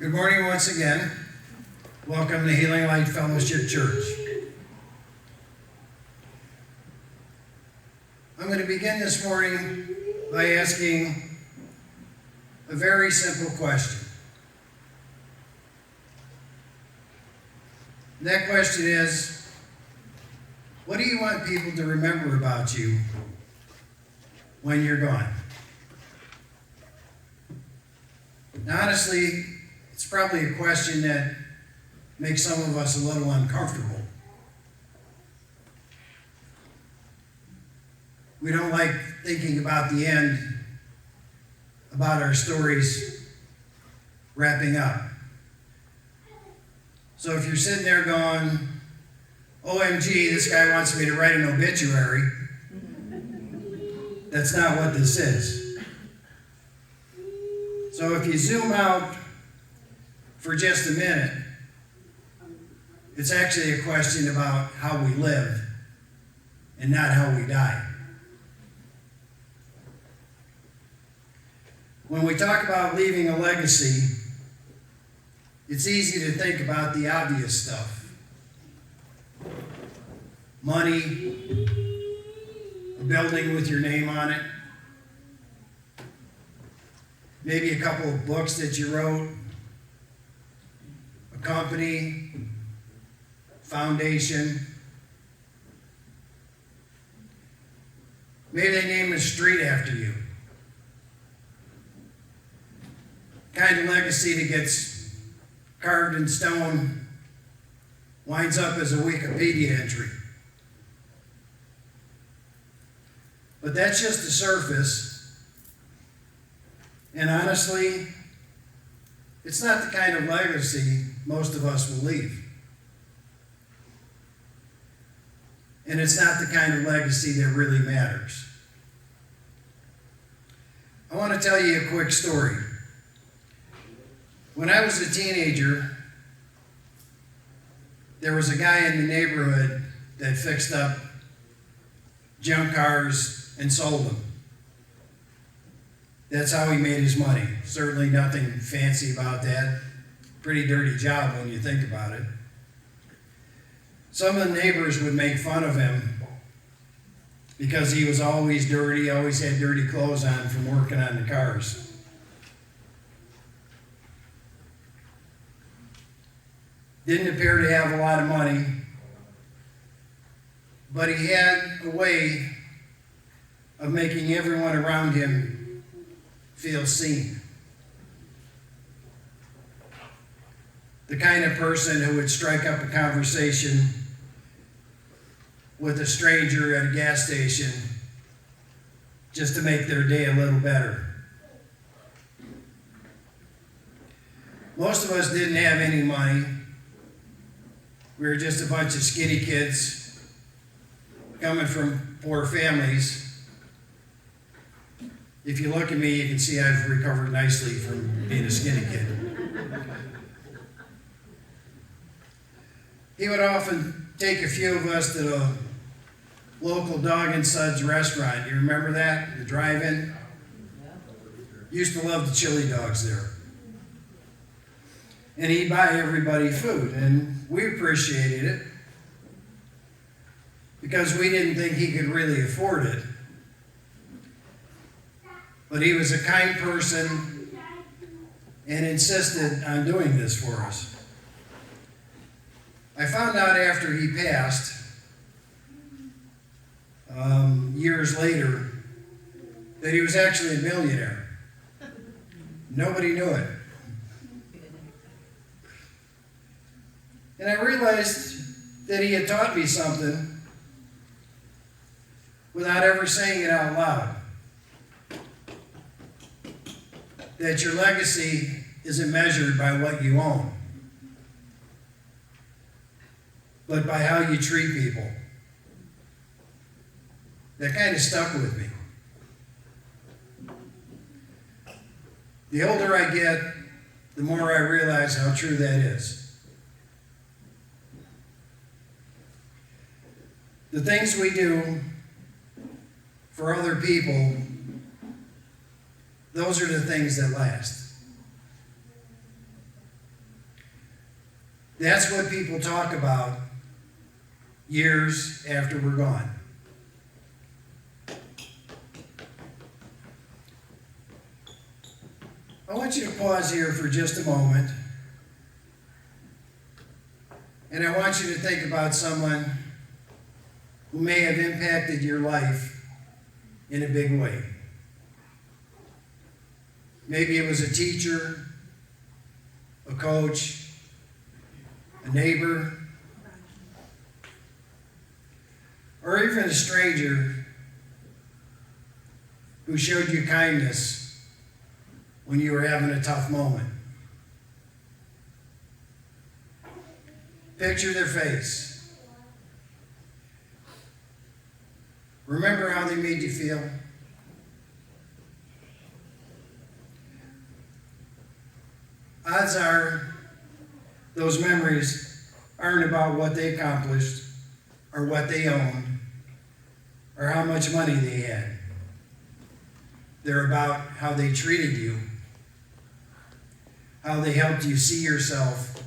Good morning once again. Welcome to Healing Light Fellowship Church. I'm going to begin this morning by asking a very simple question. And that question is, what do you want people to remember about you when you're gone? Now, honestly, it's probably a question that makes some of us a little uncomfortable. We don't like thinking about the end, about our stories wrapping up. So if you're sitting there going, OMG, this guy wants me to write an obituary, that's not what this is. So if you zoom out for just a minute, it's actually a question about how we live and not how we die. When we talk about leaving a legacy, it's easy to think about the obvious stuff. Money, a building with your name on it, maybe a couple of books that you wrote, a company, foundation. Maybe they name a street after you. Kind of legacy that gets carved in stone winds up as a Wikipedia entry. But that's just the surface. And honestly, it's not the kind of legacy most of us will leave. And it's not the kind of legacy that really matters. I want to tell you a quick story. When I was a teenager, there was a guy in the neighborhood that fixed up junk cars and sold them. That's how he made his money. Certainly nothing fancy about that. Pretty dirty job when you think about it. Some of the neighbors would make fun of him because he was always dirty, always had dirty clothes on from working on the cars. Didn't appear to have a lot of money, but he had a way of making everyone around him feel seen. The kind of person who would strike up a conversation with a stranger at a gas station just to make their day a little better. Most of us didn't have any money. We were just a bunch of skinny kids coming from poor families. If you look at me, you can see I've recovered nicely from being a skinny kid. He would often take a few of us to the local Dog and Suds restaurant. You remember that? The drive-in? Used to love the chili dogs there. And he'd buy everybody food, and we appreciated it because we didn't think he could really afford it. But he was a kind person and insisted on doing this for us. I found out after he passed, years later, that he was actually a millionaire. Nobody knew it. And I realized that he had taught me something without ever saying it out loud. That your legacy isn't measured by what you own, but by how you treat people. That kind of stuck with me. The older I get, the more I realize how true that is. The things we do for other people, those are the things that last. That's what people talk about years after we're gone. I want you to pause here for just a moment. And I want you to think about someone who may have impacted your life in a big way. Maybe it was a teacher, a coach, a neighbor, or even a stranger who showed you kindness when you were having a tough moment. Picture their face. Remember how they made you feel? Odds are those memories aren't about what they accomplished or what they owned or how much money they had. They're about how they treated you, how they helped you see yourself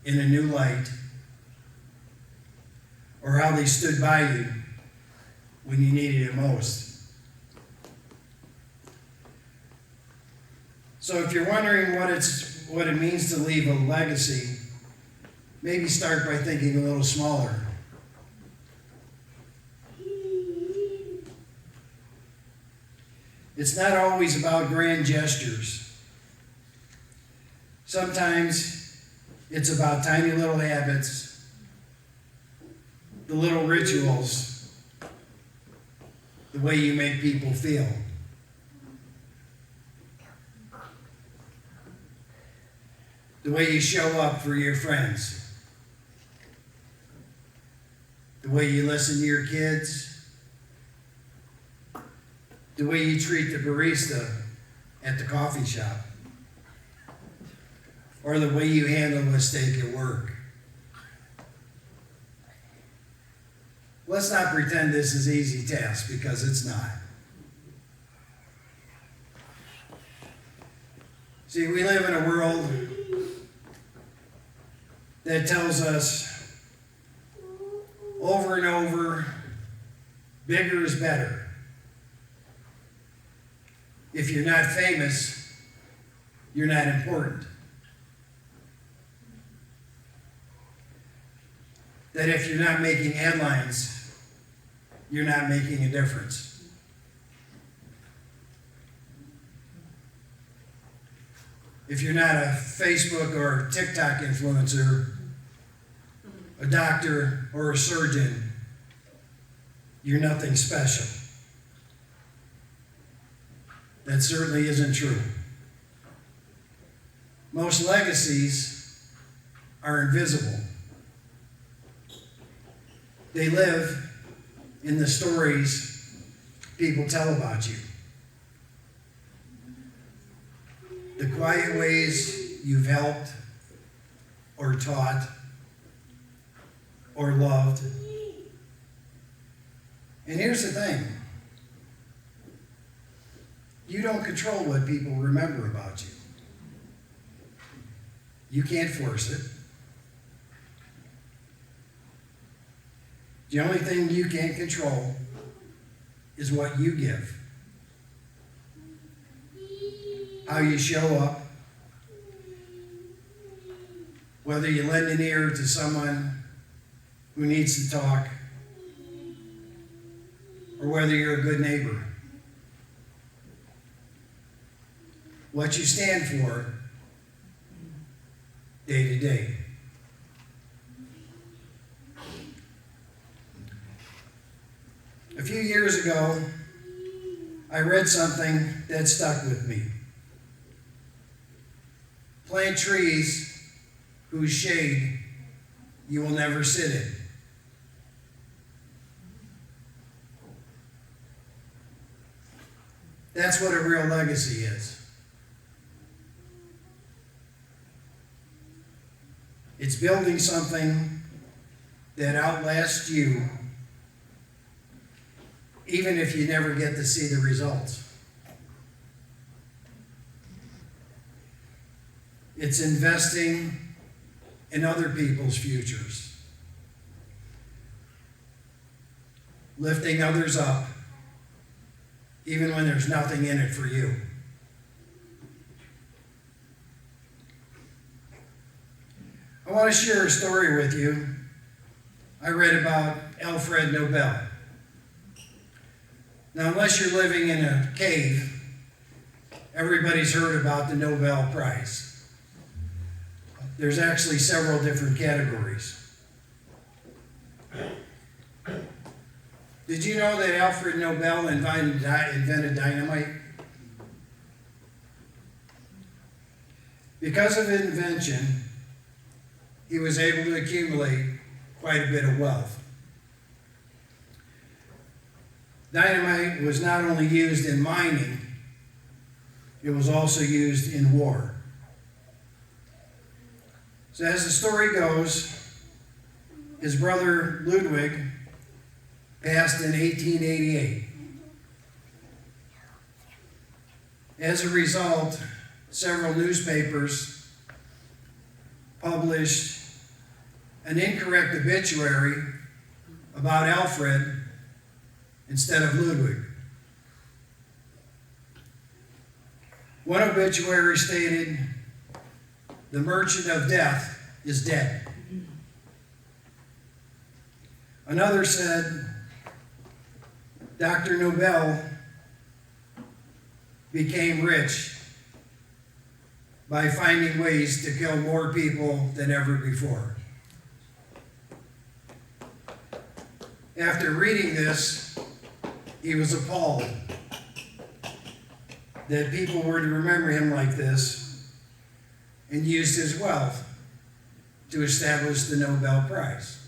in a new light, or how they stood by you when you needed it most. So if you're wondering what it means to leave a legacy, maybe start by thinking a little smaller. It's not always about grand gestures. Sometimes it's about tiny little habits, the little rituals, the way you make people feel. The way you show up for your friends. The way you listen to your kids. The way you treat the barista at the coffee shop. Or the way you handle a mistake at work. Let's not pretend this is an easy task, because it's not. See, we live in a world that tells us over and over, bigger is better. If you're not famous, you're not important. That if you're not making headlines, you're not making a difference. If you're not a Facebook or TikTok influencer, a doctor or a surgeon, you're nothing special. That certainly isn't true. Most legacies are invisible. They live in the stories people tell about you. The quiet ways you've helped or taught or loved. And here's the thing. You don't control what people remember about you. You can't force it. The only thing you can't control is what you give. How you show up. Whether you lend an ear to someone who needs to talk, or whether you're a good neighbor. What you stand for day to day. A few years ago, I read something that stuck with me. Plant trees whose shade you will never sit in. That's what a real legacy is. It's building something that outlasts you, even if you never get to see the results. It's investing in other people's futures, lifting others up, even when there's nothing in it for you. I want to share a story with you. I read about Alfred Nobel. Now, unless you're living in a cave, everybody's heard about the Nobel Prize. There's actually several different categories. Did you know that Alfred Nobel invented dynamite? Because of his invention, he was able to accumulate quite a bit of wealth. Dynamite was not only used in mining, it was also used in war. So as the story goes, his brother Ludwig passed in 1888. As a result, several newspapers published an incorrect obituary about Alfred instead of Ludwig. One obituary stated, "The merchant of death is dead." Another said, "Dr. Nobel became rich by finding ways to kill more people than ever before." After reading this, he was appalled that people were to remember him like this and used his wealth to establish the Nobel Prize.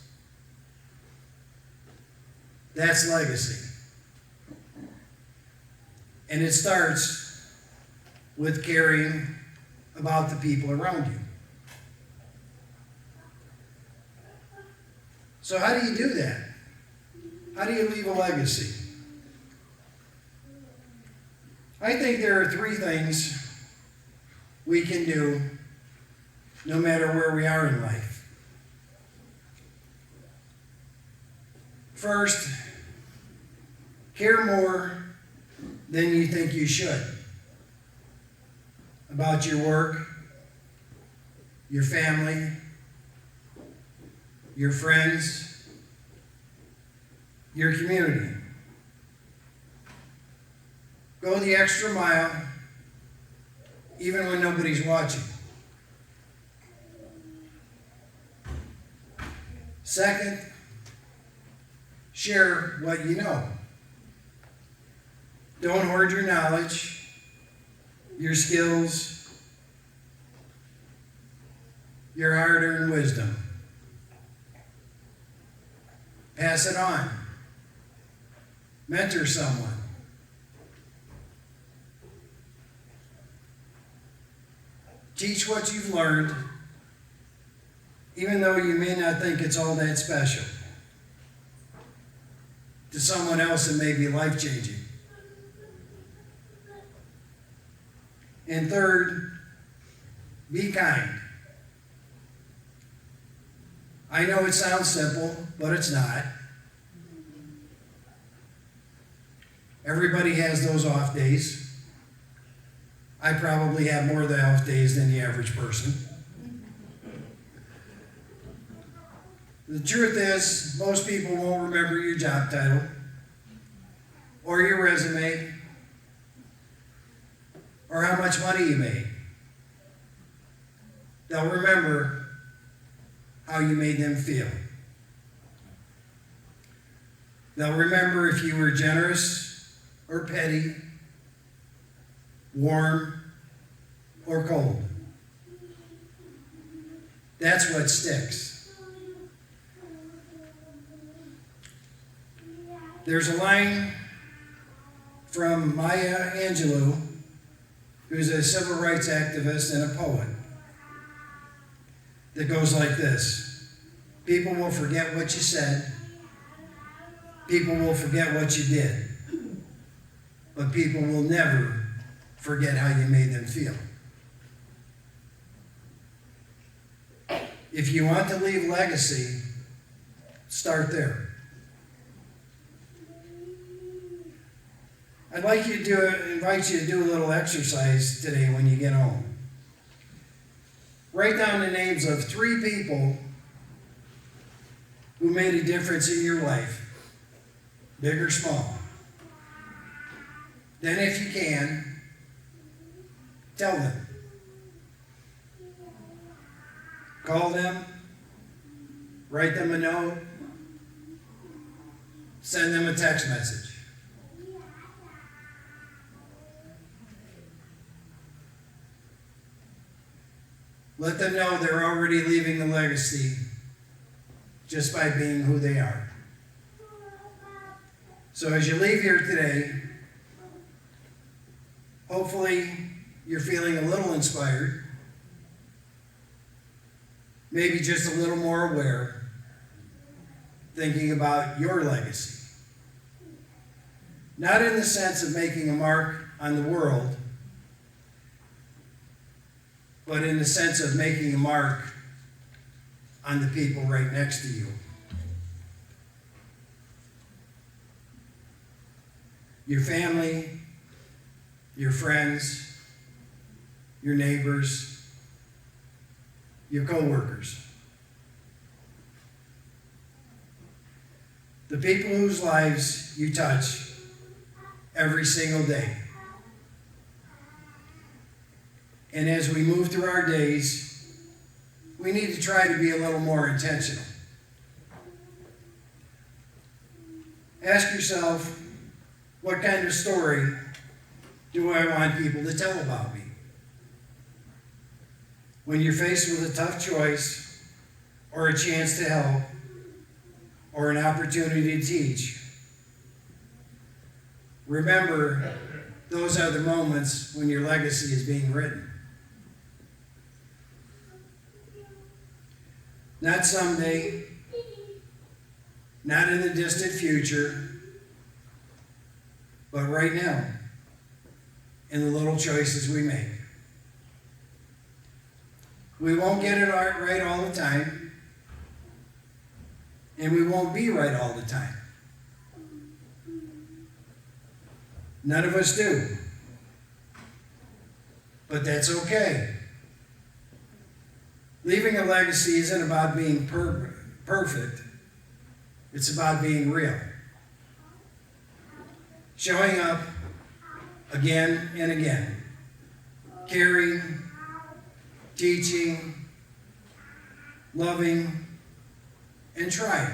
That's legacy. And it starts with caring about the people around you. So how do you do that? How do you leave a legacy? I think there are three things we can do no matter where we are in life. First, care more than you think you should about your work, your family, your friends, your community. Go the extra mile, even when nobody's watching. Second, share what you know. Don't hoard your knowledge, your skills, your hard-earned wisdom. Pass it on. Mentor someone. Teach what you've learned, even though you may not think it's all that special. To someone else, it may be life-changing. And third, be kind. I know it sounds simple, but it's not. Everybody has those off days. I probably have more of the off days than the average person. The truth is, most people won't remember your job title or your resume or how much money you made. They'll remember how you made them feel. They'll remember if you were generous or petty, warm or cold. That's what sticks. There's a line from Maya Angelou, who's a civil rights activist and a poet, that goes like this: people will forget what you said, people will forget what you did, but people will never forget how you made them feel. If you want to leave legacy, start there. I'd like you to invite you to do a little exercise today when you get home. Write down the names of 3 people who made a difference in your life, big or small. Then, if you can, tell them. Call them, write them a note, send them a text message. Let them know they're already leaving a legacy just by being who they are. So as you leave here today, hopefully you're feeling a little inspired, maybe just a little more aware, thinking about your legacy. Not in the sense of making a mark on the world, but in the sense of making a mark on the people right next to you. Your family, your friends, your neighbors, your co-workers. The people whose lives you touch every single day. And as we move through our days, we need to try to be a little more intentional. Ask yourself, what kind of story do I want people to tell about me? When you're faced with a tough choice, or a chance to help, or an opportunity to teach, remember, those are the moments when your legacy is being written. Not someday, not in the distant future, but right now, in the little choices we make. We won't get it right all the time, and we won't be right all the time. None of us do. But that's okay. Leaving a legacy isn't about being perfect. It's about being real. Showing up again and again. Caring, teaching, loving, and trying.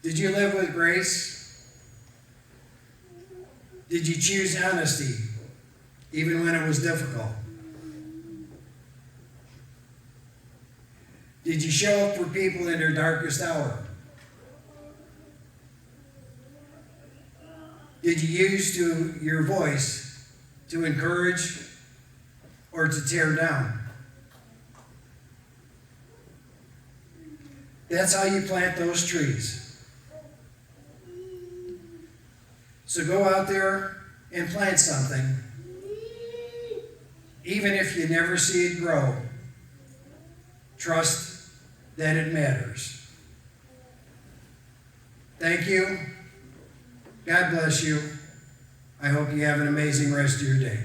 Did you live with grace? Did you choose honesty, even when it was difficult? Did you show up for people in their darkest hour? Did you use your voice to encourage or to tear down? That's how you plant those trees. So go out there and plant something, even if you never see it grow. Trust that it matters. Thank you. God bless you. I hope you have an amazing rest of your day.